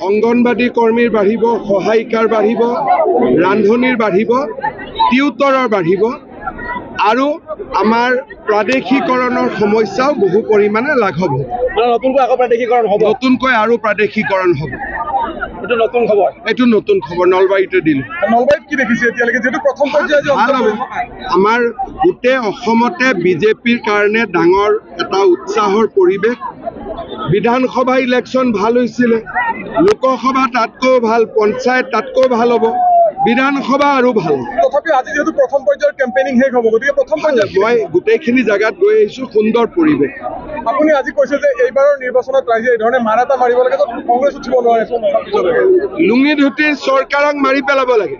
অঙ্গনবাদী কৰ্মীৰ বাঢ়িব, সহায়িকাৰ বাঢ়িব, ৰান্ধনীৰ বাঢ়িব, টিউটৰৰ বাঢ়িব আৰু আমাৰ প্ৰাদেশিকৰণৰ সমস্যাও বহু পৰিমাণে লাঘৱ হ'ব। নতুনকৈ আৰু প্ৰাদেশিকৰণ হ'ব। এইটো নতুন খবৰ নলবাৰীতে দিলোঁ। নলবাৰীত কি দেখিছে এতিয়ালৈকে যেটো প্ৰথম পৰ্যায়ে আমাৰ গোটেই অসমতে বিজেপিৰ কাৰণে ডাঙৰ এটা উৎসাহৰ পৰিৱেশ। বিধানসভা ইলেকশ্যন ভাল হৈছিলে, লোকসভা তাতকৈ ভাল, পঞ্চায়ত তাতকৈ ভাল হ'ব, বিধানসভা আৰু ভাল। তথাপি আজি যেহেতু প্ৰথম পৰ্যায়ৰ কেম্পেইনিং শেষ হ'ব, গতিকে প্ৰথম পৰ্যায়ত মই গোটেইখিনি জাগাত গৈ আহিছোঁ, সুন্দৰ পৰিৱেশ। আপুনি আজি কৈছে যে এইবাৰৰ নিৰ্বাচনত ৰাইজে এই ধৰণে মাৰ এটা মাৰিব লাগে, কংগ্ৰেছ উঠিব নোৱাৰে। লুঙি ধুতিৰ চৰকাৰক মাৰি পেলাব লাগে।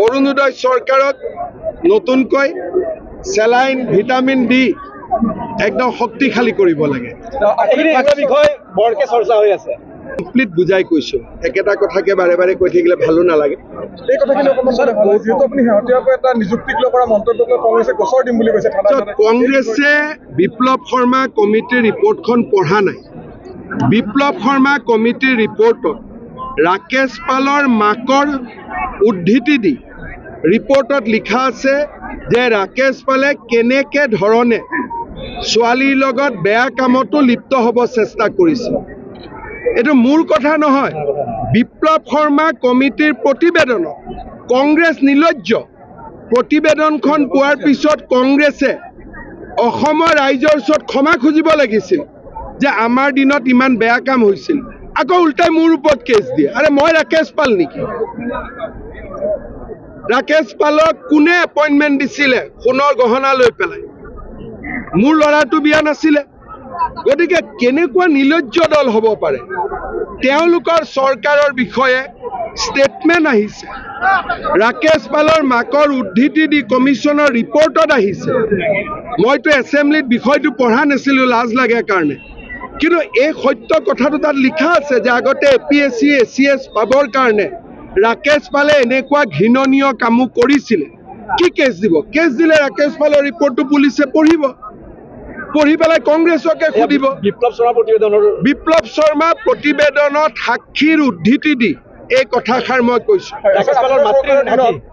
অৰুণোদয় চৰকাৰক নতুনকৈ চেলাইন, ভিটামিন দি একদম শক্তিশালী কৰিব লাগে। কমপ্লিট বুজাই কৈছোঁ, একেটা কথাকে বাৰে বাৰে কৈ থাকিলে ভালো নালাগে। এই কথাখিনি অকণমান যিহেতু আপুনি শেহতীয়াকৈ এটা নিযুক্তিক লৈ কৰা মন্তব্যক লৈ কংগ্ৰেছে গোচৰ দিম বুলি কৈছে। কংগ্ৰেছে বিপ্লৱ শৰ্মা কমিটিৰ ৰিপৰ্টখন পঢ়া নাই। বিপ্লৱ শৰ্মা কমিটিৰ ৰিপৰ্টত ৰাকেশ পালৰ মাকৰ উদ্ধৃতি দি ৰিপৰ্টত লিখা আছে যে ৰাকেশ পালে কেনেকে ধৰণে ছোৱালীৰ লগত বেয়া কামতো লিপ্ত হ'ব চেষ্টা কৰিছিল। এইটো মোৰ কথা নহয়, বিপ্লৱ শৰ্মা কমিটিৰ প্ৰতিবেদনত কংগ্ৰেছ নিৰ্লজ্জ। প্ৰতিবেদনখন পোৱাৰ পিছত কংগ্ৰেছে অসমৰ ৰাইজৰ ওচৰত ক্ষমা খুজিব লাগিছিল যে আমাৰ দিনত ইমান বেয়া কাম হৈছিল। আকৌ উল্টাই মোৰ ওপৰত কেছ দিয়ে। আৰে মই ৰাকেশ পাল নেকি? ৰাকেশ পালক কোনে এপইণ্টমেণ্ট দিছিলে সোণৰ গহনা লৈ পেলাই? মোৰ ল'ৰাটো বিয়া নাছিলে। গতিকে কেনেকুৱা নিৰ্লজ্জ দল হ'ব পাৰে? তেওঁলোকৰ চৰকাৰৰ বিষয়ে ষ্টেটমেণ্ট আহিছে, ৰাকেশ পালৰ মাকৰ উদ্ধৃতি দি কমিশ্যনৰ ৰিপৰ্টত আহিছে। মইতো এছেম্বলিত বিষয়টো পঢ়া নাছিলোঁ, লাজ লাগে কাৰণে। কিন্তু এই সত্য কথাটো তাত লিখা আছে যে আগতে APSC ACS পাবৰ কাৰণে ৰাকেশ পালে এনেকুৱা ঘৃণনীয় কামো কৰিছিলে। কি কেছ দিব? কেছ দিলে ৰাকেশ পালৰ ৰিপৰ্টটো পুলিচে পঢ়িব, পঢ়ি পেলাই কংগ্ৰেছকে সুধিব। বিপ্লৱ শৰ্মা প্ৰতিবেদনত সাক্ষীৰ উদ্ধৃতি দি এই কথাষাৰ মই কৈছোঁ।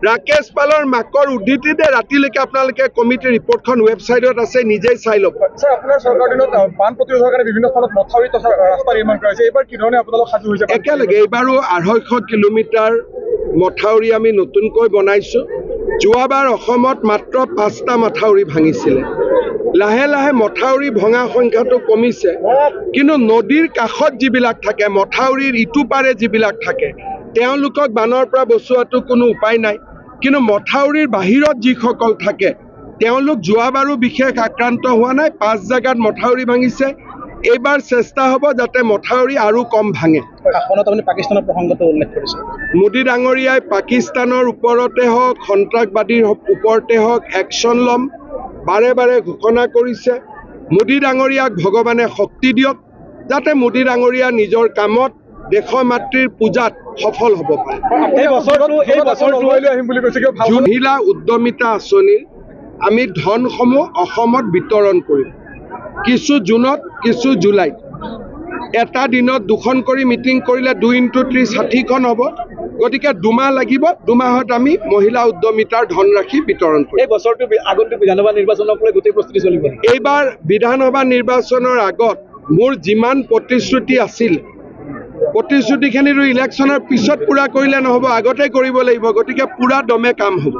ৰাকেশ পালৰ মাকৰ উদ্ধৃতি দিয়ে ৰাতিলৈকে আপোনালোকে কমিটিৰ ৰিপৰ্টখন ৱেবছাইটত আছে, নিজেই চাই ল'ব। স্যাৰ, আপোনাৰ চৰকাৰ দিনত বান প্ৰতিৰোধৰ কাৰণে বিভিন্ন স্থানত মথাউৰি তথা ৰাস্তা নিৰ্মাণ কৰা হৈছে। এইবাৰ কি ধৰণে আপোনালোক সাজু হৈছে? একেলগে এইবাৰো 250 কিলোমিটাৰ মথাউৰি আমি নতুনকৈ বনাইছোঁ। যোৱাবাৰ অসমত মাত্ৰ 5টা মথাউৰি ভাঙিছিলে। লাহে লাহে মথাউৰি ভঙা সংখ্যাটো কমিছে, কিন্তু নদীৰ কাষত যিবিলাক থাকে, মথাউৰিৰ ইটো পাৰে যিবিলাক থাকে, তেওঁলোকক বানৰ পৰা বচোৱাটো কোনো উপায় নাই। কিন্তু মথাউৰিৰ বাহিৰত যিসকল থাকে তেওঁলোক যোৱাবাৰো বিশেষ আক্ৰান্ত হোৱা নাই। 5 জেগাত মথাউৰি ভাঙিছে। এইবাৰ চেষ্টা হ'ব যাতে মথাউৰি আৰু কম ভাঙে। পাকিস্তানৰ প্ৰসংগটো উল্লেখ কৰিছে। মোদী ডাঙৰীয়াই পাকিস্তানৰ ওপৰতে হওক, সন্ত্ৰাসবাদীৰ ওপৰতে হওক একশ্যন ল'ম বাৰে বাৰে ঘোষণা কৰিছে। মোদী ডাঙৰীয়াক ভগৱানে শক্তি দিয়ক যাতে মোদী ডাঙৰীয়া নিজৰ কামত দেশৰ মাতৃৰ পূজাত সফল হ'ব পাৰে। মহিলা উদ্যমিতা আঁচনিৰ আমি ধনসমূহ অসমত বিতৰণ কৰিম। কিছু জুনত, কিছু জুলাইত। এটা দিনত 2খন কৰি মিটিং কৰিলে 2 × 30 60খন হ'ব। গতিকে 2 মাহ লাগিব। 2 মাহত আমি মহিলা উদ্যমিতাৰ ধনৰাশি বিতৰণ কৰিম। এই বছৰটো আগন্তুক বিধানসভা নিৰ্বাচনক লৈ গোটেই প্ৰস্তুতি চলিব। এইবাৰ বিধানসভা নিৰ্বাচনৰ আগত মোৰ যিমান প্ৰতিশ্ৰুতি আছিল, প্ৰতিশ্ৰুতিখিনিৰো ইলেকশ্যনৰ পিছত পূৰা কৰিলে নহ'ব, আগতে কৰিব লাগিব। গতিকে পূৰা দমে কাম হ'ব।